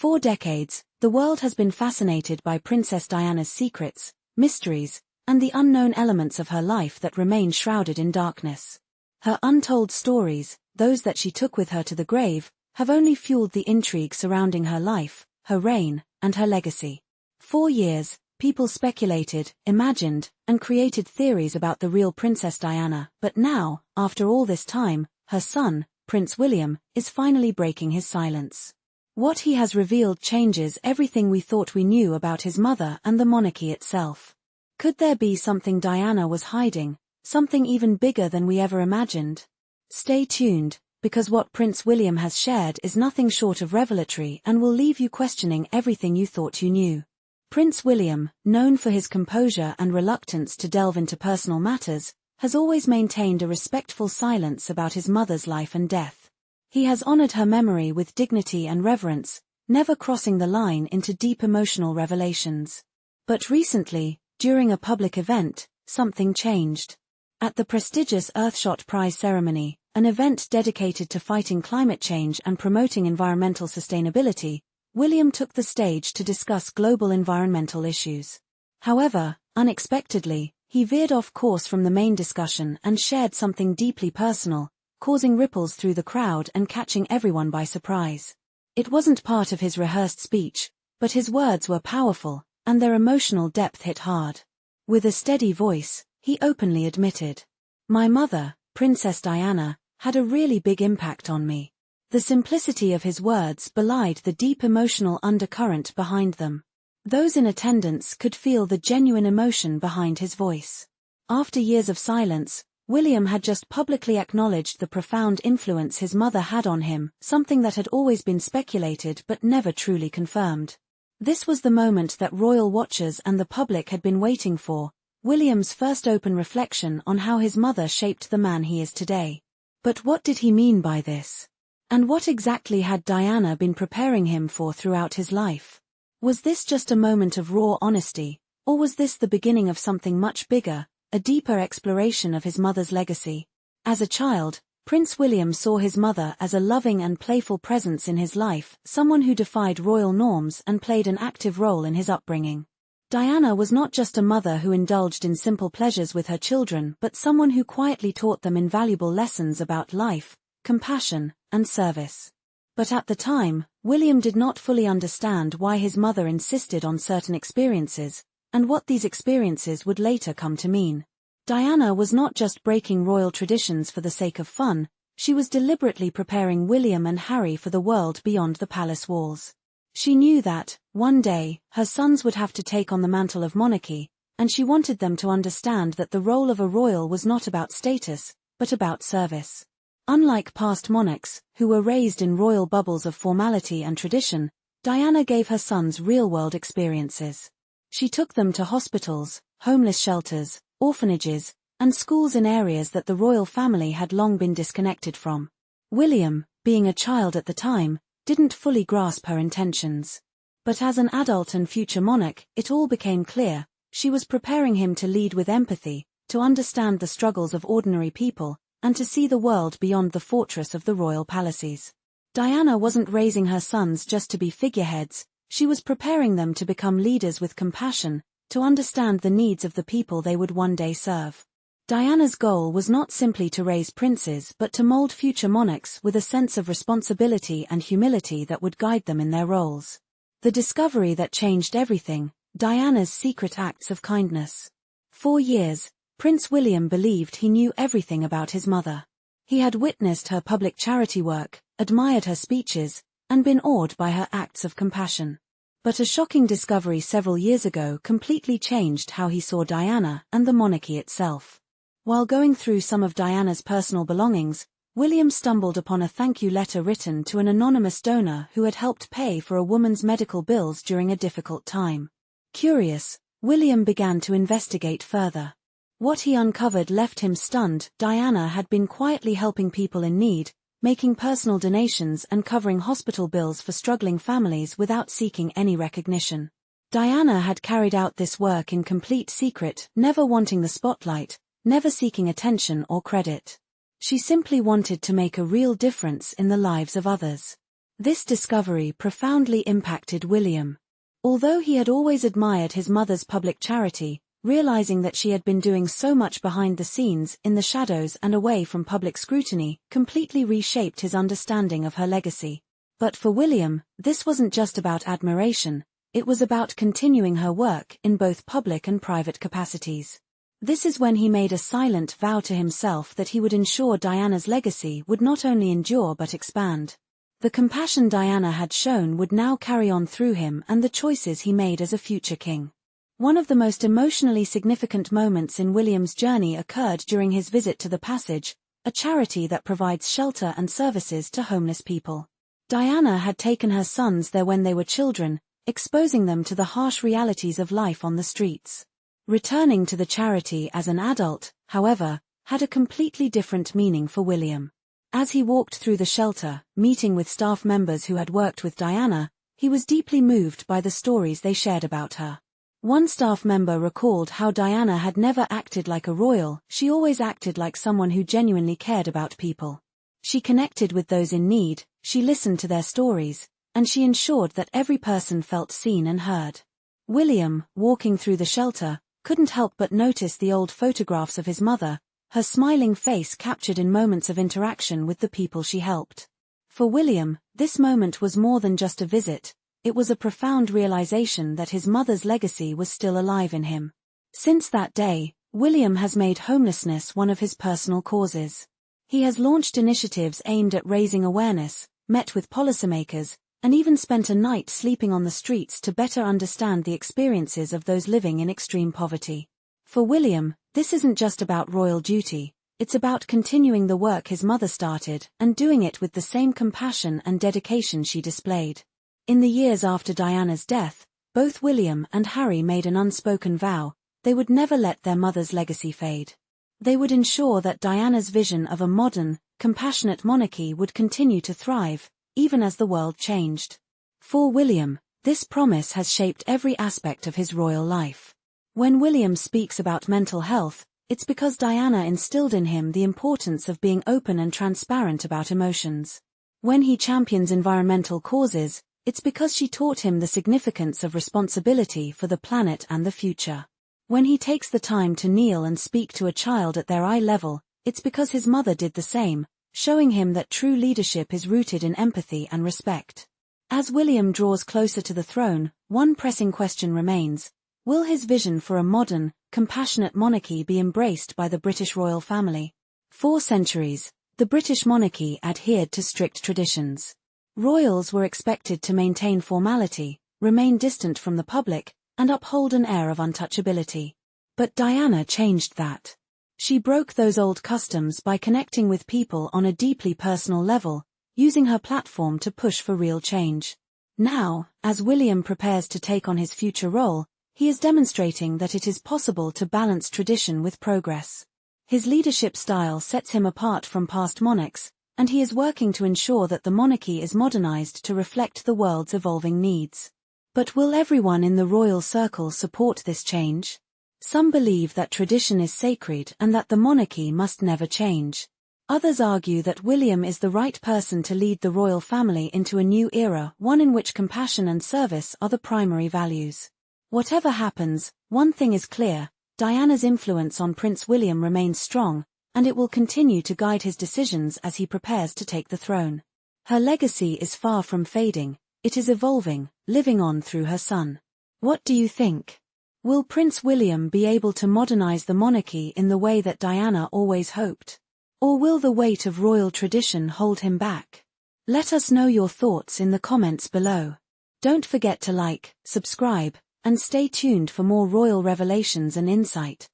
For decades, the world has been fascinated by Princess Diana's secrets, mysteries, and the unknown elements of her life that remain shrouded in darkness. Her untold stories, those that she took with her to the grave, have only fueled the intrigue surrounding her life, her reign, and her legacy. For years, people speculated, imagined, and created theories about the real Princess Diana, but now, after all this time, her son, Prince William, is finally breaking his silence. What he has revealed changes everything we thought we knew about his mother and the monarchy itself. Could there be something Diana was hiding, something even bigger than we ever imagined? Stay tuned, because what Prince William has shared is nothing short of revelatory and will leave you questioning everything you thought you knew. Prince William, known for his composure and reluctance to delve into personal matters, has always maintained a respectful silence about his mother's life and death. He has honored her memory with dignity and reverence, never crossing the line into deep emotional revelations. But recently, during a public event, something changed. At the prestigious Earthshot Prize ceremony, an event dedicated to fighting climate change and promoting environmental sustainability, William took the stage to discuss global environmental issues. However, unexpectedly, he veered off course from the main discussion and shared something deeply personal, causing ripples through the crowd and catching everyone by surprise. It wasn't part of his rehearsed speech, but his words were powerful, and their emotional depth hit hard. With a steady voice, he openly admitted, "My mother, Princess Diana, had a really big impact on me." The simplicity of his words belied the deep emotional undercurrent behind them. Those in attendance could feel the genuine emotion behind his voice. After years of silence, William had just publicly acknowledged the profound influence his mother had on him, something that had always been speculated but never truly confirmed. This was the moment that royal watchers and the public had been waiting for, William's first open reflection on how his mother shaped the man he is today. But what did he mean by this? And what exactly had Diana been preparing him for throughout his life? Was this just a moment of raw honesty, or was this the beginning of something much bigger, a deeper exploration of his mother's legacy? As a child, Prince William saw his mother as a loving and playful presence in his life, someone who defied royal norms and played an active role in his upbringing. Diana was not just a mother who indulged in simple pleasures with her children but someone who quietly taught them invaluable lessons about life, compassion, and service. But at the time, William did not fully understand why his mother insisted on certain experiences, and what these experiences would later come to mean. Diana was not just breaking royal traditions for the sake of fun, she was deliberately preparing William and Harry for the world beyond the palace walls. She knew that, one day, her sons would have to take on the mantle of monarchy, and she wanted them to understand that the role of a royal was not about status, but about service. Unlike past monarchs, who were raised in royal bubbles of formality and tradition, Diana gave her sons real-world experiences. She took them to hospitals, homeless shelters, orphanages, and schools in areas that the royal family had long been disconnected from. William, being a child at the time, didn't fully grasp her intentions. But as an adult and future monarch, it all became clear. She was preparing him to lead with empathy, to understand the struggles of ordinary people, and to see the world beyond the fortress of the royal palaces. Diana wasn't raising her sons just to be figureheads, she was preparing them to become leaders with compassion, to understand the needs of the people they would one day serve. Diana's goal was not simply to raise princes but to mold future monarchs with a sense of responsibility and humility that would guide them in their roles. The discovery that changed everything, Diana's secret acts of kindness. For years, Prince William believed he knew everything about his mother. He had witnessed her public charity work, admired her speeches, and been awed by her acts of compassion. But a shocking discovery several years ago completely changed how he saw Diana and the monarchy itself. While going through some of Diana's personal belongings, William stumbled upon a thank-you letter written to an anonymous donor who had helped pay for a woman's medical bills during a difficult time. Curious, William began to investigate further. What he uncovered left him stunned. Diana had been quietly helping people in need, making personal donations and covering hospital bills for struggling families without seeking any recognition. Diana had carried out this work in complete secret, never wanting the spotlight, never seeking attention or credit. She simply wanted to make a real difference in the lives of others. This discovery profoundly impacted William. Although he had always admired his mother's public charity, realizing that she had been doing so much behind the scenes, in the shadows and away from public scrutiny, completely reshaped his understanding of her legacy. But for William, this wasn't just about admiration, it was about continuing her work in both public and private capacities. This is when he made a silent vow to himself that he would ensure Diana's legacy would not only endure but expand. The compassion Diana had shown would now carry on through him and the choices he made as a future king. One of the most emotionally significant moments in William's journey occurred during his visit to the Passage, a charity that provides shelter and services to homeless people. Diana had taken her sons there when they were children, exposing them to the harsh realities of life on the streets. Returning to the charity as an adult, however, had a completely different meaning for William. As he walked through the shelter, meeting with staff members who had worked with Diana, he was deeply moved by the stories they shared about her. One staff member recalled how Diana had never acted like a royal, she always acted like someone who genuinely cared about people. She connected with those in need, she listened to their stories, and she ensured that every person felt seen and heard. William, walking through the shelter, couldn't help but notice the old photographs of his mother, her smiling face captured in moments of interaction with the people she helped. For William, this moment was more than just a visit, it was a profound realization that his mother's legacy was still alive in him. Since that day, William has made homelessness one of his personal causes. He has launched initiatives aimed at raising awareness, met with policymakers, and even spent a night sleeping on the streets to better understand the experiences of those living in extreme poverty. For William, this isn't just about royal duty, it's about continuing the work his mother started and doing it with the same compassion and dedication she displayed. In the years after Diana's death, both William and Harry made an unspoken vow, they would never let their mother's legacy fade. They would ensure that Diana's vision of a modern, compassionate monarchy would continue to thrive, even as the world changed. For William, this promise has shaped every aspect of his royal life. When William speaks about mental health, it's because Diana instilled in him the importance of being open and transparent about emotions. When he champions environmental causes, it's because she taught him the significance of responsibility for the planet and the future. When he takes the time to kneel and speak to a child at their eye level, it's because his mother did the same, showing him that true leadership is rooted in empathy and respect. As William draws closer to the throne, one pressing question remains: will his vision for a modern, compassionate monarchy be embraced by the British royal family? For centuries, the British monarchy adhered to strict traditions. Royals were expected to maintain formality, remain distant from the public, and uphold an air of untouchability. But Diana changed that. She broke those old customs by connecting with people on a deeply personal level, using her platform to push for real change. Now, as William prepares to take on his future role, he is demonstrating that it is possible to balance tradition with progress. His leadership style sets him apart from past monarchs, and he is working to ensure that the monarchy is modernized to reflect the world's evolving needs. But will everyone in the royal circle support this change? Some believe that tradition is sacred and that the monarchy must never change. Others argue that William is the right person to lead the royal family into a new era, one in which compassion and service are the primary values. Whatever happens, one thing is clear: Diana's influence on Prince William remains strong, and it will continue to guide his decisions as he prepares to take the throne. Her legacy is far from fading, it is evolving, living on through her son. What do you think? Will Prince William be able to modernize the monarchy in the way that Diana always hoped? Or will the weight of royal tradition hold him back? Let us know your thoughts in the comments below. Don't forget to like, subscribe, and stay tuned for more royal revelations and insight.